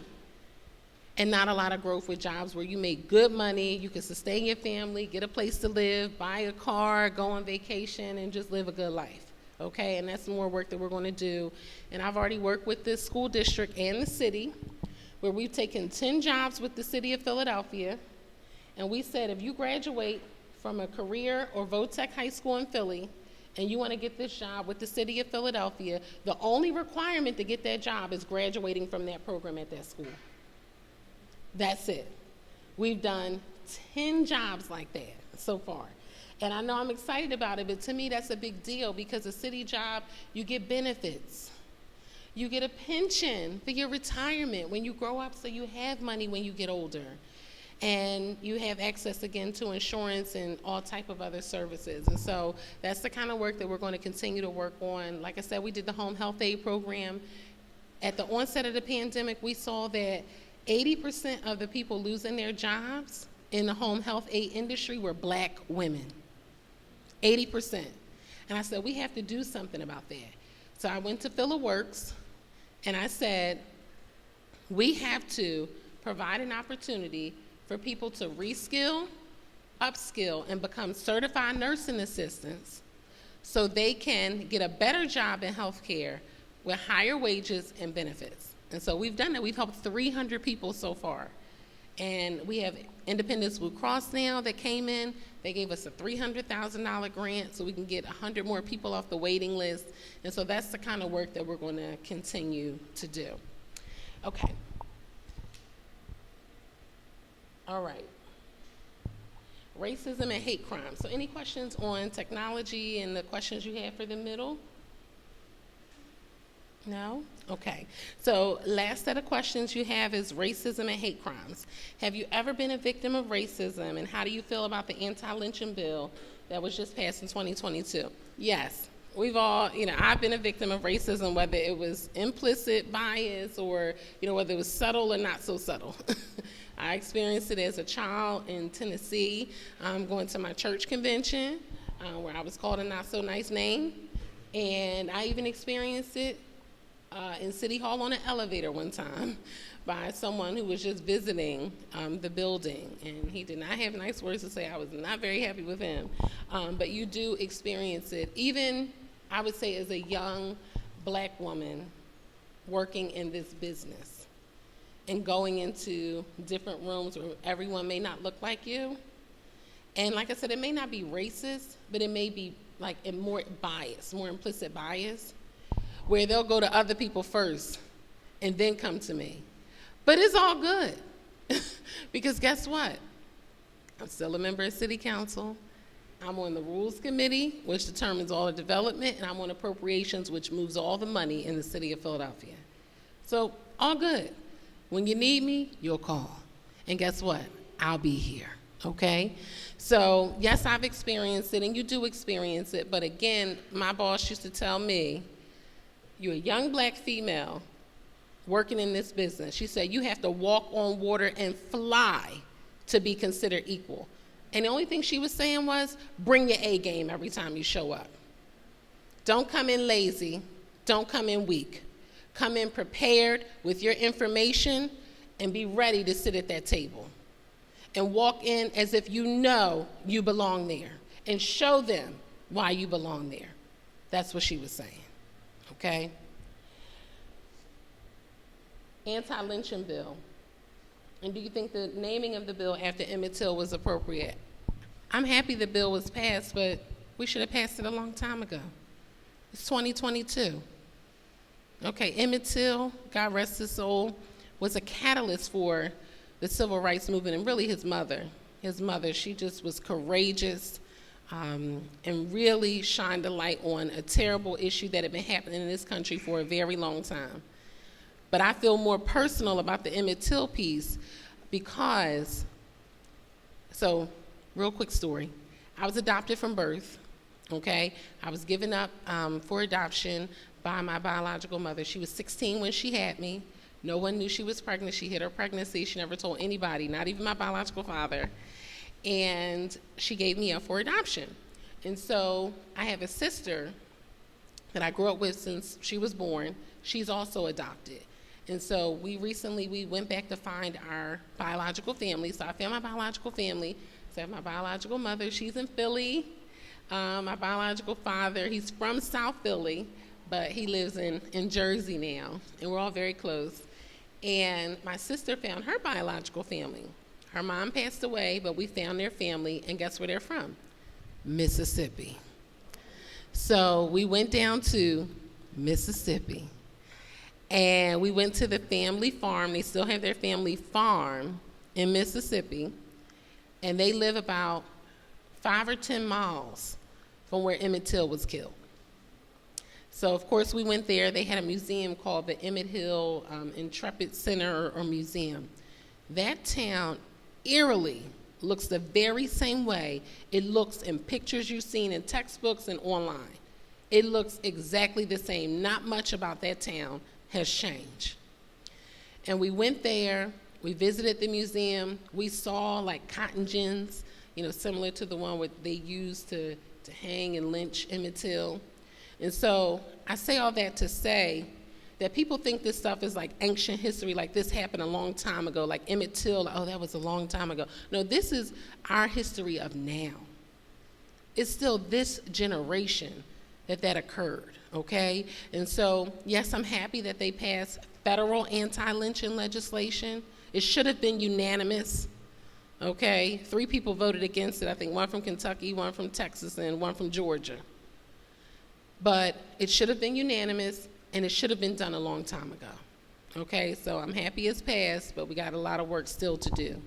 and not a lot of growth with jobs where you make good money, you can sustain your family, get a place to live, buy a car, go on vacation, and just live a good life, okay? And that's more work that we're going to do. And I've already worked with this school district and the city, where we've taken 10 jobs with the city of Philadelphia, and we said if you graduate from a career or VOTEC high school in Philly, and you want to get this job with the city of Philadelphia, the only requirement to get that job is graduating from that program at that school. That's it. We've done 10 jobs like that so far. And I know I'm excited about it, but to me that's a big deal, because a city job, you get benefits. You get a pension for your retirement when you grow up, so you have money when you get older. And you have access again to insurance and all type of other services. And so that's the kind of work that we're going to continue to work on. Like I said, we did the home health aid program. At the onset of the pandemic, we saw that 80% of the people losing their jobs in the home health aid industry were Black women. 80%. And I said, we have to do something about that. So I went to EducationWorks and I said, we have to provide an opportunity for people to reskill, upskill, and become certified nursing assistants so they can get a better job in healthcare with higher wages and benefits. And so we've done that. We've helped 300 people so far. And we have Independence Blue Cross now that came in. They gave us a $300,000 grant so we can get 100 more people off the waiting list. And so that's the kind of work that we're going to continue to do. Okay. All right. Racism and hate crime. So any questions on technology and the questions you have for the middle? No? Okay. So last set of questions you have is racism and hate crimes. Have you ever been a victim of racism, and how do you feel about the anti-lynching bill that was just passed in 2022? Yes. We've all, I've been a victim of racism, whether it was implicit bias or, whether it was subtle or not so subtle. I experienced it as a child in Tennessee, going to my church convention, where I was called a not so nice name. And I even experienced it in City Hall on an elevator one time by someone who was just visiting the building. And he did not have nice words to say. I was not very happy with him. But you do experience it, even, I would say, as a young Black woman working in this business and going into different rooms where everyone may not look like you. And like I said, it may not be racist, but it may be like more bias, more implicit bias, where they'll go to other people first and then come to me. But it's all good, because guess what? I'm still a member of City Council. I'm on the Rules Committee, which determines all the development, and I'm on Appropriations, which moves all the money in the city of Philadelphia. So all good. When you need me, you'll call. And guess what? I'll be here, okay? So yes, I've experienced it, and you do experience it, but again, my boss used to tell me, you're a young Black female working in this business. She said, you have to walk on water and fly to be considered equal. And the only thing she was saying was, bring your A game every time you show up. Don't come in lazy. Don't come in weak. Come in prepared with your information and be ready to sit at that table. And walk in as if you know you belong there. And show them why you belong there. That's what she was saying. Okay? Anti-lynching bill. And do you think the naming of the bill after Emmett Till was appropriate? I'm happy the bill was passed, but we should have passed it a long time ago. It's 2022. Okay, Emmett Till, God rest his soul, was a catalyst for the civil rights movement, and really his mother. His mother, she just was courageous and really shined a light on a terrible issue that had been happening in this country for a very long time. But I feel more personal about the Emmett Till piece because, so real quick story. I was adopted from birth, okay? I was given up for adoption by my biological mother. She was 16 when she had me. No one knew she was pregnant. She hid her pregnancy. She never told anybody, not even my biological father. And she gave me up for adoption. And so I have a sister that I grew up with since she was born. She's also adopted. And so we went back to find our biological family. So I found my biological family. So I have my biological mother. She's in Philly. My biological father, he's from South Philly, but he lives in Jersey now. And we're all very close. And my sister found her biological family. Her mom passed away, but we found their family, and guess where they're from? Mississippi. So we went down to Mississippi, and we went to the family farm. They still have their family farm in Mississippi, and they live about 5 or 10 miles from where Emmett Till was killed. So, of course, we went there. They had a museum called the Emmett Hill Intrepid Center or Museum. That town eerily looks the very same way it looks in pictures you've seen in textbooks and online. It looks exactly the same. Not much about that town has changed. And we went there, we visited the museum, we saw like cotton gins, similar to the one what they used to hang and lynch Emmett Till. And so I say all that to say that people think this stuff is like ancient history, like this happened a long time ago, like Emmett Till, oh, that was a long time ago. No, this is our history of now. It's still this generation that occurred, okay? And so, yes, I'm happy that they passed federal anti-lynching legislation. It should have been unanimous, okay? 3 people voted against it, I think 1 from Kentucky, 1 from Texas, and 1 from Georgia. But it should have been unanimous, and it should have been done a long time ago, okay? So I'm happy it's passed, but we got a lot of work still to do.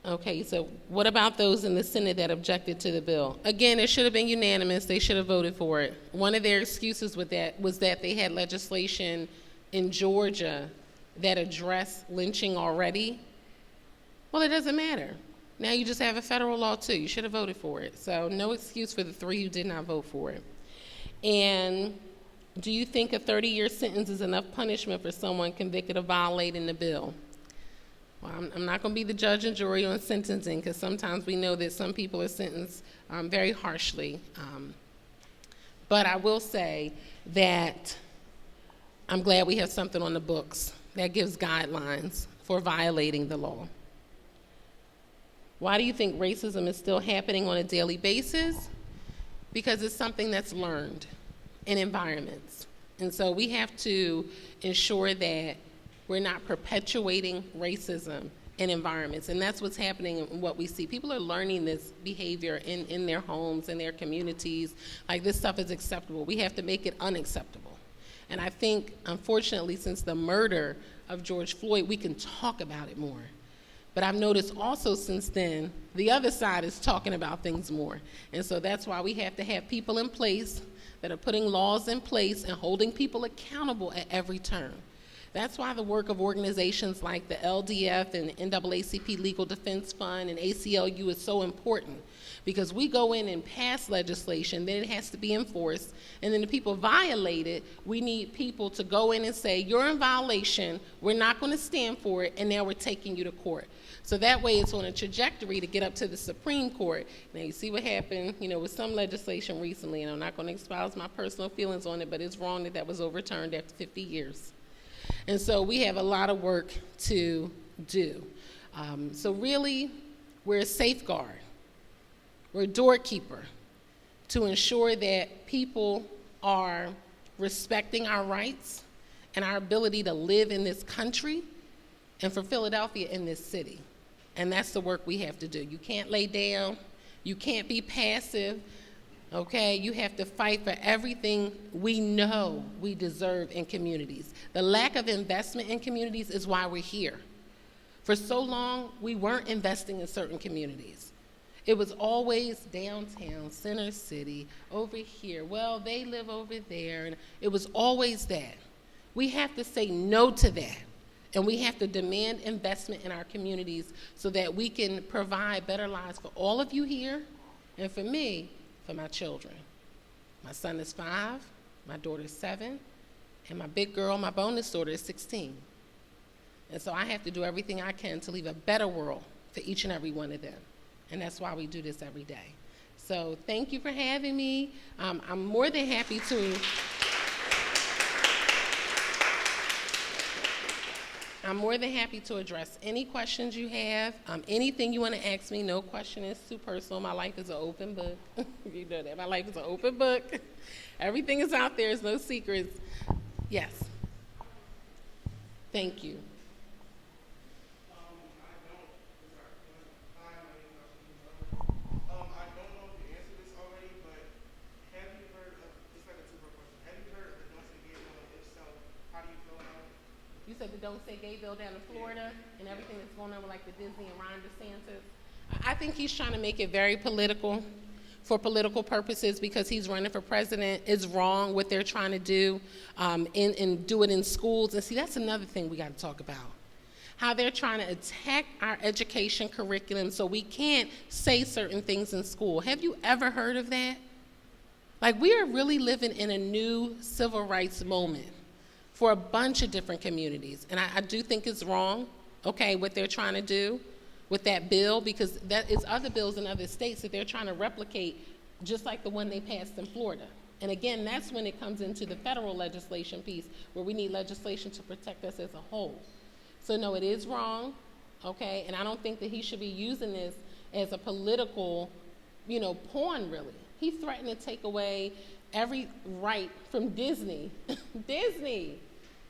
Okay, so what about those in the Senate that objected to the bill? Again, it should have been unanimous. They should have voted for it. One of their excuses with that was that they had legislation in Georgia that addressed lynching already. Well, it doesn't matter. Now you just have a federal law too. You should have voted for it. So no excuse for the 3 who did not vote for it. And do you think a 30-year sentence is enough punishment for someone convicted of violating the bill? Well, I'm not going to be the judge and jury on sentencing because sometimes we know that some people are sentenced very harshly. But I will say that I'm glad we have something on the books that gives guidelines for violating the law. Why do you think racism is still happening on a daily basis? Because it's something that's learned in environments. And so we have to ensure that we're not perpetuating racism in environments. And that's what's happening in what we see. People are learning this behavior in their homes, in their communities. Like, this stuff is acceptable. We have to make it unacceptable. And I think, unfortunately, since the murder of George Floyd, we can talk about it more. But I've noticed also since then, the other side is talking about things more. And so that's why we have to have people in place that are putting laws in place and holding people accountable at every turn. That's why the work of organizations like the LDF and NAACP Legal Defense Fund and ACLU is so important, because we go in and pass legislation, then it has to be enforced, and then the people violate it. We need people to go in and say, you're in violation, we're not going to stand for it, and now we're taking you to court. So that way it's on a trajectory to get up to the Supreme Court. Now you see what happened, with some legislation recently, and I'm not going to espouse my personal feelings on it, but it's wrong that was overturned after 50 years. And so we have a lot of work to do. So really, we're a safeguard. We're a doorkeeper to ensure that people are respecting our rights and our ability to live in this country, and for Philadelphia in this city. And that's the work we have to do. You can't lay down. You can't be passive. Okay, you have to fight for everything we know we deserve in communities. The lack of investment in communities is why we're here. For so long, we weren't investing in certain communities. It was always downtown, center city, over here. Well, they live over there, and it was always that. We have to say no to that, and we have to demand investment in our communities so that we can provide better lives for all of you here, and for me, for my children. My son is 5, my daughter is 7, and my big girl, my bonus daughter, is 16. And so I have to do everything I can to leave a better world for each and every one of them. And that's why we do this every day. So thank you for having me. I'm more than happy to address any questions you have. Anything you want to ask me, no question is too personal. My life is an open book. You know that. My life is an open book. Everything is out there. There's no secrets. Yes. Thank you. You said the Don't Say Gay bill down in Florida and everything that's going on with like the Disney and Ron DeSantis. I think he's trying to make it very political for political purposes because he's running for president is wrong what they're trying to do and do it in schools. And see, that's another thing we got to talk about. How they're trying to attack our education curriculum so we can't say certain things in school. Have you ever heard of that? Like, we are really living in a new civil rights moment for a bunch of different communities. And I do think it's wrong, okay, what they're trying to do with that bill, because that is other bills in other states that they're trying to replicate, just like the one they passed in Florida. And again, that's when it comes into the federal legislation piece, where we need legislation to protect us as a whole. So no, it is wrong, okay? And I don't think that he should be using this as a political, pawn, really. He threatened to take away every right from Disney, Disney,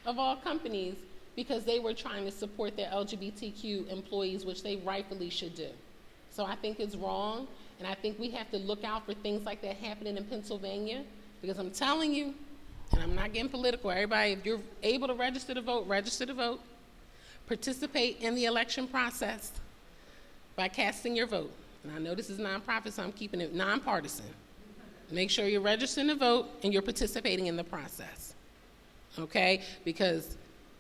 of all companies, because they were trying to support their LGBTQ employees, which they rightfully should do. So I think it's wrong, and I think we have to look out for things like that happening in Pennsylvania, because I'm telling you, and I'm not getting political, everybody, if you're able to register to vote, register to vote. Participate in the election process by casting your vote. And I know this is nonprofit, so I'm keeping it nonpartisan. Make sure you're registering to vote and you're participating in the process, okay? Because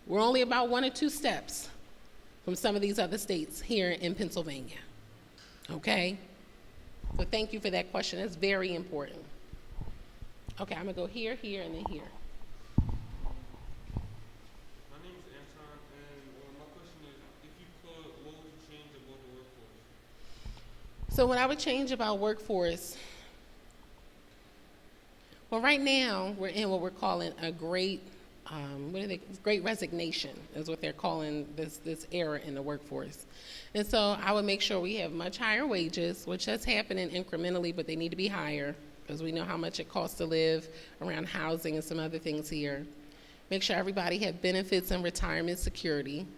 we're only about 1 or 2 steps from some of these other states here in Pennsylvania, okay? So thank you for that question. That's very important. Okay, I'm gonna go here, here, and then here. So what I would change about workforce, well, right now we're in what we're calling a great, great resignation is what they're calling this era in the workforce. And so I would make sure we have much higher wages, which is happening incrementally, but they need to be higher because we know how much it costs to live around housing and some other things here. Make sure everybody have benefits and retirement security.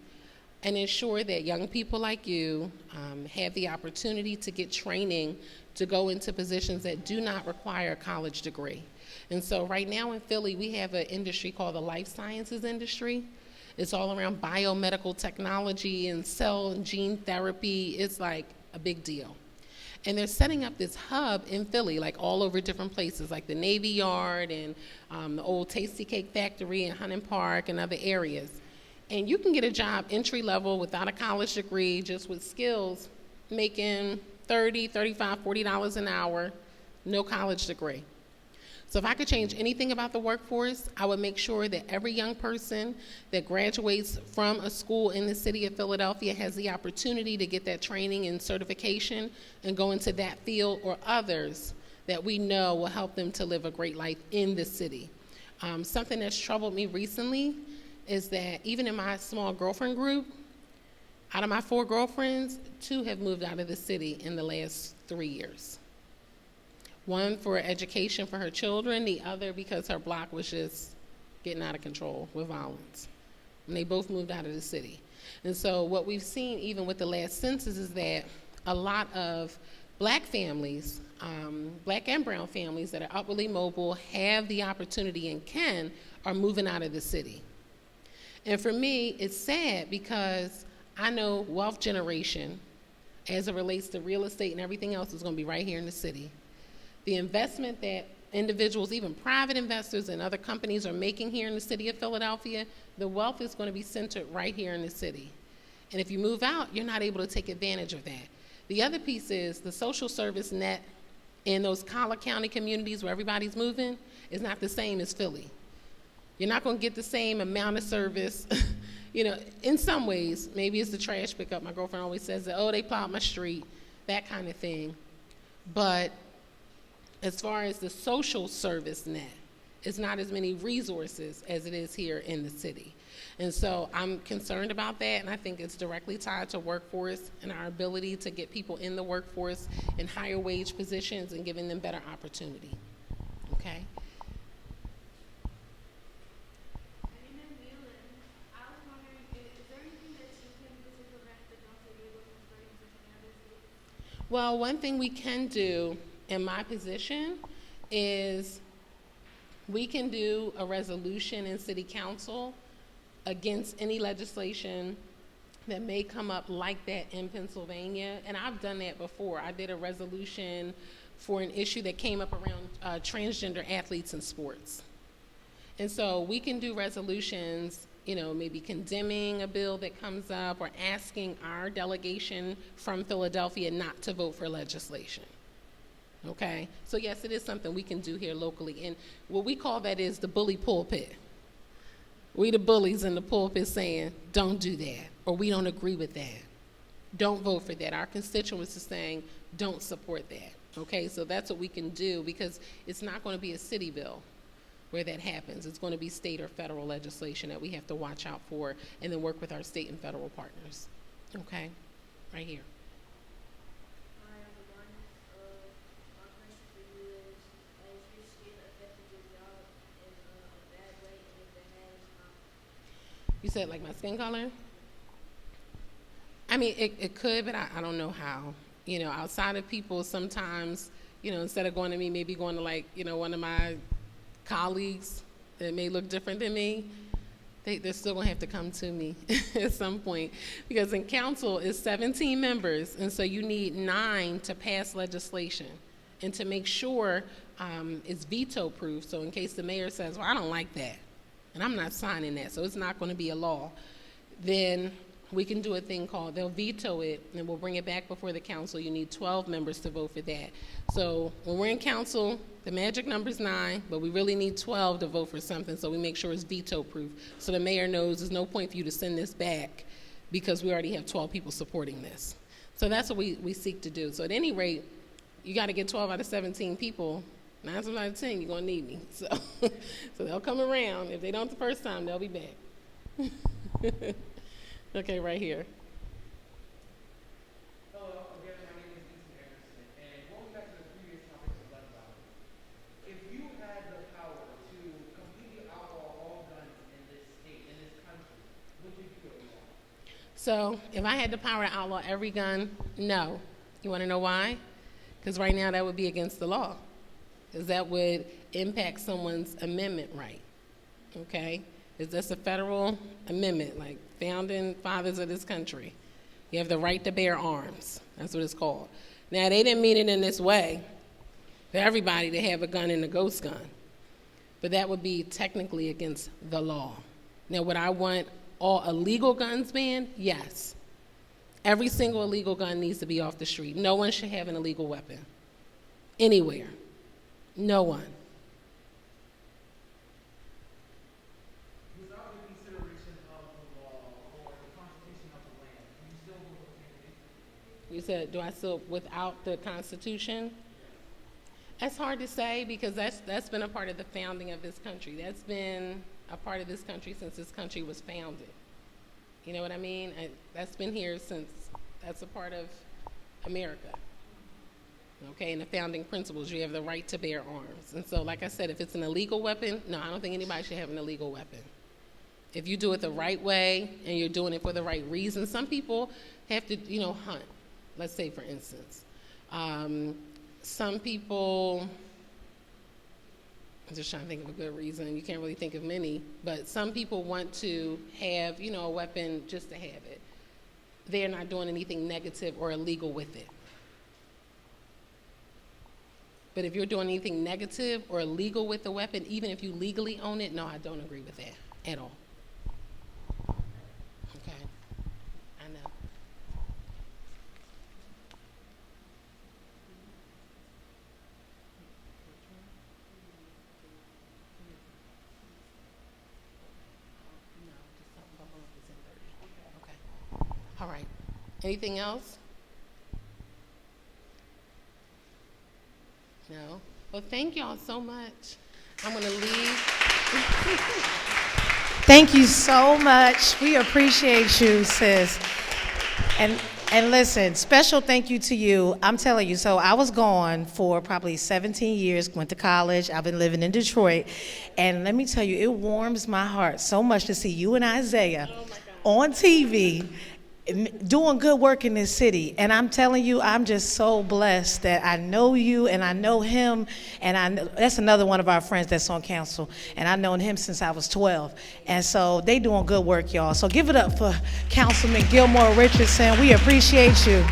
And ensure that young people like you have the opportunity to get training to go into positions that do not require a college degree. And so right now in Philly, we have an industry called the life sciences industry. It's all around biomedical technology and cell and gene therapy. It's like a big deal. And they're setting up this hub in Philly, like all over different places, like the Navy Yard and the old Tasty Cake Factory in Hunting Park and other areas. And you can get a job entry level without a college degree, just with skills, making $30, $35, $40 an hour, no college degree. So if I could change anything about the workforce, I would make sure that every young person that graduates from a school in the city of Philadelphia has the opportunity to get that training and certification and go into that field or others that we know will help them to live a great life in the city. Something that's troubled me recently is that even in my small girlfriend group, out of my 4 girlfriends, 2 have moved out of the city in the last 3 years. One for education for her children, the other because her block was just getting out of control with violence. And they both moved out of the city. And so what we've seen even with the last census is that a lot of black families, black and brown families that are upwardly mobile, have the opportunity and are moving out of the city. And for me, it's sad because I know wealth generation, as it relates to real estate and everything else, is going to be right here in the city. The investment that individuals, even private investors and other companies are making here in the city of Philadelphia, the wealth is going to be centered right here in the city. And if you move out, you're not able to take advantage of that. The other piece is the social service net in those Collier County communities where everybody's moving is not the same as Philly. You're not going to get the same amount of service. In some ways, maybe it's the trash pickup. My girlfriend always says that, oh, they plowed my street, that kind of thing. But as far as the social service net, it's not as many resources as it is here in the city. And so I'm concerned about that, and I think it's directly tied to workforce and our ability to get people in the workforce in higher wage positions and giving them better opportunity. Okay? Well, one thing we can do in my position is we can do a resolution in city council against any legislation that may come up like that in Pennsylvania. And I've done that before. I did a resolution for an issue that came up around transgender athletes in sports. And so we can do resolutions, you know, maybe condemning a bill that comes up or asking our delegation from Philadelphia not to vote for legislation. Okay? So yes, it is something we can do here locally. And what we call that is the bully pulpit. We the bullies in the pulpit saying, don't do that, or we don't agree with that. Don't vote for that. Our constituents are saying, don't support that. Okay, so that's what we can do, because it's not going to be a city bill where that happens. It's going to be state or federal legislation that we have to watch out for and then work with our state and federal partners. Okay, right here. My question for you is your skin affected your job in a bad way, and if it has, You said like my skin color? I mean, it could, but I don't know how. You know, outside of people, sometimes, you know, instead of going to me, maybe going to like, you know, one of my colleagues that may look different than me, they're still going to have to come to me at some point. Because in council is 17 members, and so you need 9 to pass legislation and to make sure it's veto-proof. So in case the mayor says, well, I don't like that, and I'm not signing that, so it's not going to be a law, then we can do a thing called, they'll veto it, and we'll bring it back before the council. You need 12 members to vote for that. So when we're in council, the magic number's 9, but we really need 12 to vote for something, so we make sure it's veto-proof. So the mayor knows there's no point for you to send this back because we already have 12 people supporting this. So that's what we seek to do. So at any rate, you got to get 12 out of 17 people. 9 times out of 10, you're going to need me. So, so they'll come around. If they don't the first time, they'll be back. Okay, right here. Hello, again, my name is Richardson, and going back to the previous topics of gun violence, if you had the power to completely outlaw all guns in this state, in this country, would you do it? So if I had the power to outlaw every gun, no. You want to know why? Because right now that would be against the law, because that would impact someone's amendment right. Okay? That's a federal amendment, like founding fathers of this country. You have the right to bear arms. That's what it's called. Now, they didn't mean it in this way for everybody to have a gun and a ghost gun, but that would be technically against the law. Now, would I want all illegal guns banned? Yes. Every single illegal gun needs to be off the street. No one should have an illegal weapon anywhere. No one. You said, do I still, without the Constitution? That's hard to say, because that's been a part of the founding of this country. That's been a part of this country since this country was founded. You know what I mean? That's been here since, that's a part of America. Okay, and the founding principles, you have the right to bear arms. And so, like I said, if it's an illegal weapon, no, I don't think anybody should have an illegal weapon. If you do it the right way and you're doing it for the right reason, some people have to, you know, hunt. Let's say, for instance, some people, I'm just trying to think of a good reason. You can't really think of many, but some people want to have, you know, a weapon just to have it. They're not doing anything negative or illegal with it. But if you're doing anything negative or illegal with the weapon, even if you legally own it, no, I don't agree with that at all. Okay, I know. Okay. All right. Anything else? No? Well, thank y'all so much. I'm going to leave. Thank you so much. We appreciate you, sis. And listen, special thank you to you. I'm telling you, so I was gone for probably 17 years, went to college. I've been living in Detroit. And let me tell you, it warms my heart so much to see you and Isaiah on TV doing good work in this city. And I'm telling you, I'm just so blessed that I know you and I know him. And that's another one of our friends that's on council. And I've known him since I was 12. And so they doing good work, y'all. So give it up for Councilman Gilmore Richardson. We appreciate you.